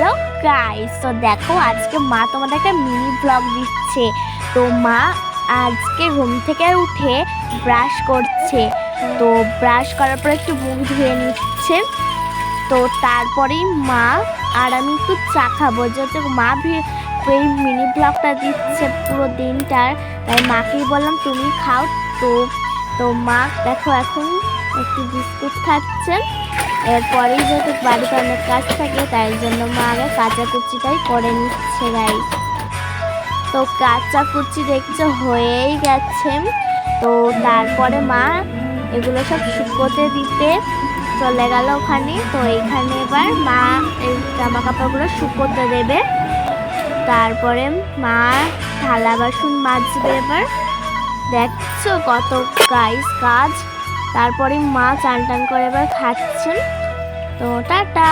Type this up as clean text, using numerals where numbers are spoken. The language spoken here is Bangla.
হ্যালো গাইস, তো দেখো আজকে মা তোমাদের একটা মিনি ব্লগ দিচ্ছে। তো মা আজকে ঘুম থেকে উঠে ব্রাশ করছে। তো ব্রাশ করার পর একটু মুখ ধুয়ে নিচ্ছে। তো তারপরেই মা আর আমি একটু চা খাবো, যেহেতু মা এই মিনি ব্লগটা দিচ্ছে পুরো দিনটার, তাই মাকেই বললাম তুমি খাও। তো তো মা দেখো এখন একটু বিস্কুট খাচ্ছে। এরপরেই যেহেতু বাড়িতে অনেক কাজ থাকে, তাই জন্য মা আগে কাঁচা কুচিটাই করে নিচ্ছে গাইস। তো কাঁচা কুচি দেখছো হয়েই গেছে। তো তারপরে মা এগুলো সব শুকোতে দিতে চলে গেল ওখানে। তো এইখানে এবার মা এই জামা কাপড়গুলো শুকোতে দেবে। তারপরে মা থালা বাসন মাজবে। এবার দেখছো কত গাইস কাজ। তারপরে মা চান টান করে এবার খাচ্ছেন। তো টাটা।